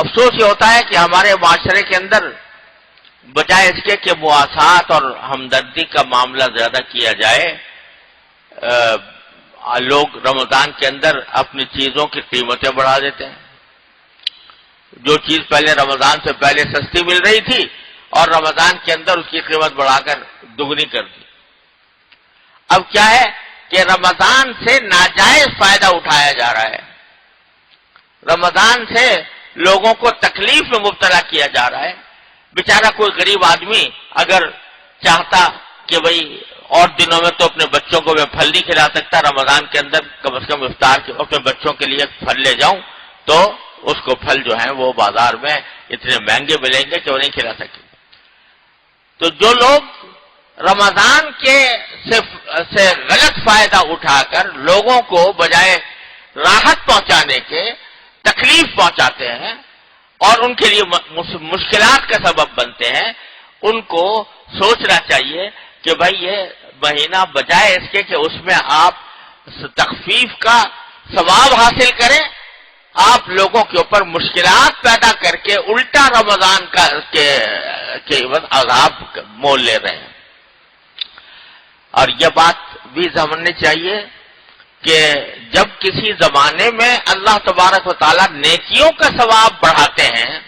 افسوس یہ ہوتا ہے کہ ہمارے معاشرے کے اندر بجائے اس کے کہ مواسات اور ہمدردی کا معاملہ زیادہ کیا جائے، لوگ رمضان کے اندر اپنی چیزوں کی قیمتیں بڑھا دیتے ہیں۔ جو چیز پہلے رمضان سے پہلے سستی مل رہی تھی اور رمضان کے اندر اس کی قیمت بڑھا کر دگنی کر دی۔ اب کیا ہے کہ رمضان سے ناجائز فائدہ اٹھایا جا رہا ہے، رمضان سے لوگوں کو تکلیف میں مبتلا کیا جا رہا ہے۔ بیچارہ کوئی غریب آدمی اگر چاہتا کہ بھئی اور دنوں میں تو اپنے بچوں کو میں پھل نہیں کھلا سکتا، رمضان کے اندر کم از کم افطار کے وقت میں بچوں کے لیے پھل لے جاؤں، تو اس کو پھل جو ہیں وہ بازار میں اتنے مہنگے ملیں گے کہ وہ نہیں کھلا سکیں۔ تو جو لوگ رمضان کے سے غلط فائدہ اٹھا کر لوگوں کو بجائے راحت پہنچانے کے تکلیف پہنچاتے ہیں اور ان کے لیے مشکلات کا سبب بنتے ہیں، ان کو سوچنا چاہیے کہ بھائی یہ مہینہ بجائے اس کے کہ اس میں آپ تخفیف کا ثواب حاصل کریں، آپ لوگوں کے اوپر مشکلات پیدا کر کے الٹا رمضان کا کے عذاب مول لے رہے ہیں۔ اور یہ بات بھی سمجھنی چاہیے کہ جب کسی زمانے میں اللہ تبارک و تعالیٰ نیکیوں کا ثواب بڑھاتے ہیں،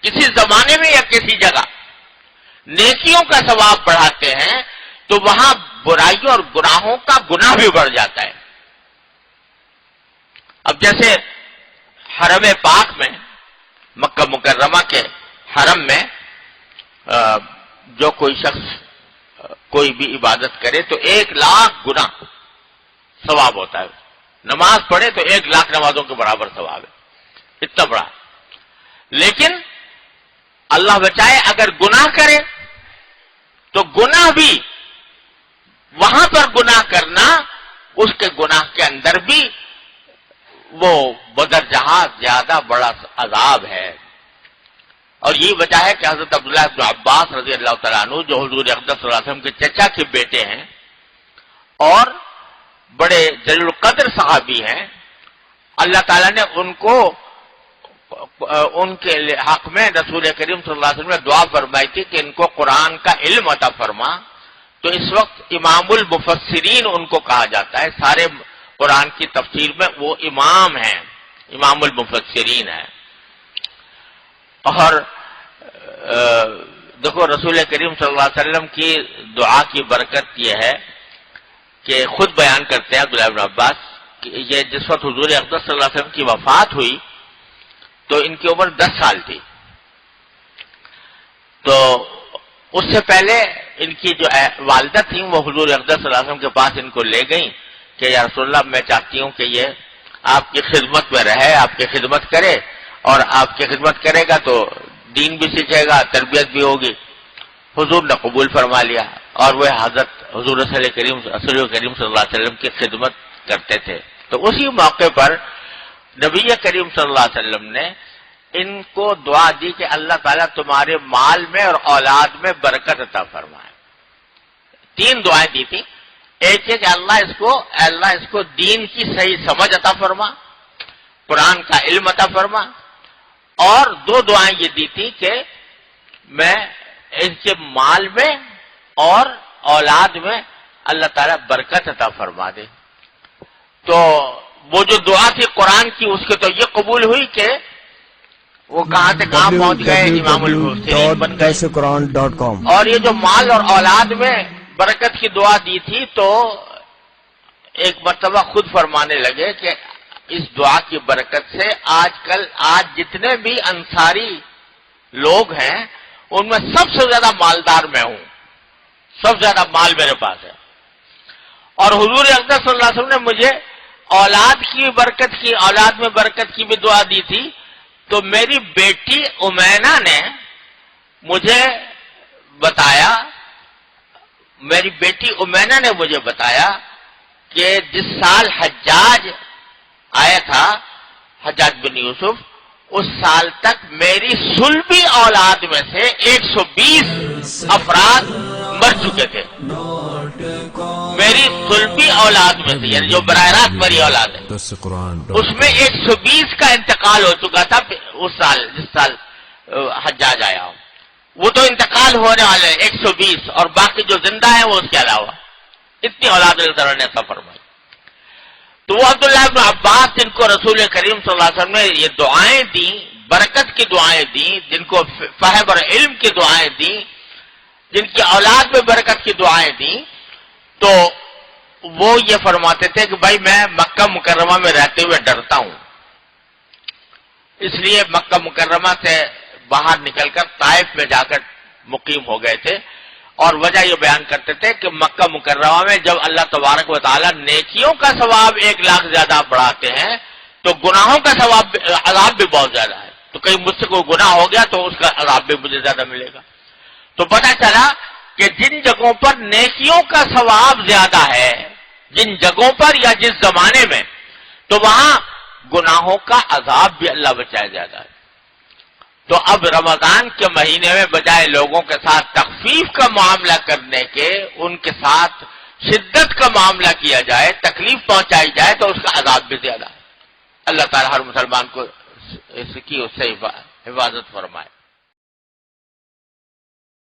کسی زمانے میں یا کسی جگہ نیکیوں کا ثواب بڑھاتے ہیں، تو وہاں برائیوں اور گناہوں کا گناہ بھی بڑھ جاتا ہے۔ اب جیسے حرم پاک میں، مکہ مکرمہ کے حرم میں جو کوئی شخص کوئی بھی عبادت کرے تو 1,00,000 گنا ثواب ہوتا ہے، نماز پڑھے تو 1,00,000 نمازوں کے برابر ثواب ہے، اتنا بڑا۔ لیکن اللہ بچائے اگر گناہ کرے تو گناہ بھی وہاں پر گناہ کرنا، اس کے گناہ کے اندر بھی وہ بدر جہاں زیادہ بڑا عذاب ہے۔ اور یہی وجہ ہے کہ حضرت عبداللہ بن عباس رضی اللہ تعالیٰ عنہ جو حضور اقدس صلی اللہ علیہ وسلم کے چچا کے بیٹے ہیں اور بڑے جلیل القدر صحابی ہیں، اللہ تعالیٰ نے ان کے حق میں رسول کریم صلی اللہ علیہ وسلم نے دعا فرمائی تھی کہ ان کو قرآن کا علم عطا فرما۔ تو اس وقت امام المفسرین ان کو کہا جاتا ہے، سارے قرآن کی تفسیر میں وہ امام ہیں، امام المفسرین ہیں۔ اور دیکھو رسول کریم صلی اللہ علیہ وسلم کی دعا کی برکت یہ ہے کہ خود بیان کرتے ہیں عبداللہ بن عباس کہ یہ جس وقت حضور اقدس صلی اللہ علیہ وسلم کی وفات ہوئی تو ان کی عمر 10 سال تھی۔ تو اس سے پہلے ان کی جو والدہ تھیں وہ حضور اقدس صلی اللہ علیہ وسلم کے پاس ان کو لے گئیں کہ یا رسول اللہ میں چاہتی ہوں کہ یہ آپ کی خدمت میں رہے، آپ کی خدمت کرے، اور آپ کی خدمت کرے گا تو دین بھی سیکھے گا، تربیت بھی ہوگی۔ حضور نے قبول فرما لیا اور وہ حضرت حضور رسول کریم صلی اللہ علیہ وسلم کی خدمت کرتے تھے۔ تو اسی موقع پر نبی کریم صلی اللہ علیہ وسلم نے ان کو دعا دی کہ اللہ تعالیٰ تمہارے مال میں اور اولاد میں برکت عطا فرمائے۔ 3 دعائیں دی تھی، ایک ہے کہ اللہ اس کو دین کی صحیح سمجھ عطا فرما، قرآن کا علم عطا فرما، اور 2 دعائیں یہ دی تھی کہ میں ان کے مال میں اور اولاد میں اللہ تعالیٰ برکت عطا فرما دے۔ تو وہ جو دعا تھی قرآن کی اس کے تو یہ قبول ہوئی کہ وہ کہاں سے کہاں پہنچ گئے، امام المفسرین بن گئے۔ اور یہ جو مال اور اولاد میں برکت کی دعا دی تھی تو ایک مرتبہ خود فرمانے لگے کہ اس دعا کی برکت سے آج جتنے بھی انصاری لوگ ہیں ان میں سب سے زیادہ مالدار میں ہوں، سب سے زیادہ مال میرے پاس ہے۔ اور حضور اقدس صلی اللہ علیہ وسلم نے مجھے اولاد میں برکت کی بھی دعا دی تھی۔ تو میری بیٹی امینا نے مجھے بتایا کہ جس سال حجاج آیا تھا، حجاج بن یوسف، اس سال تک میری سلبی اولاد میں سے 120 افراد مر چکے تھے۔ میری صلبی اولاد میں سے، یعنی جو براہ راست میری اولاد ہے، اس میں 120 کا انتقال ہو چکا تھا اس سال، جس سال حجاج آیا ہوں، وہ تو انتقال ہونے والے 120، اور باقی جو زندہ ہیں وہ اس کے علاوہ، اتنی اولاد اللہ تعالیٰ نے عطا فرمائی۔ تو وہ عبداللہ ابن عباس جن کو رسول کریم صلی اللہ علیہ وسلم نے یہ دعائیں دیں، برکت کی دعائیں دیں، جن کو فہم اور علم کی دعائیں دیں، جن کی اولاد میں برکت کی دعائیں دیں، تو وہ یہ فرماتے تھے کہ بھائی میں مکہ مکرمہ میں رہتے ہوئے ڈرتا ہوں، اس لیے مکہ مکرمہ سے باہر نکل کر طائف میں جا کر مقیم ہو گئے تھے، اور وجہ یہ بیان کرتے تھے کہ مکہ مکرمہ میں جب اللہ تبارک و تعالیٰ نیکیوں کا ثواب 1,00,000 زیادہ بڑھاتے ہیں تو گناہوں کا ثواب عذاب بھی بہت زیادہ ہے، تو کہیں مجھ سے کوئی گناہ ہو گیا تو اس کا عذاب بھی مجھے زیادہ ملے گا۔ تو پتہ چلا کہ جن جگہوں پر نیکیوں کا ثواب زیادہ ہے، جن جگہوں پر یا جس زمانے میں، تو وہاں گناہوں کا عذاب بھی اللہ بچائے زیادہ ہے۔ تو اب رمضان کے مہینے میں بجائے لوگوں کے ساتھ تخفیف کا معاملہ کرنے کے، ان کے ساتھ شدت کا معاملہ کیا جائے، تکلیف پہنچائی جائے، تو اس کا عذاب بھی زیادہ ہے۔ اللہ تعالیٰ ہر مسلمان کو اس سے حفاظت فرمائے۔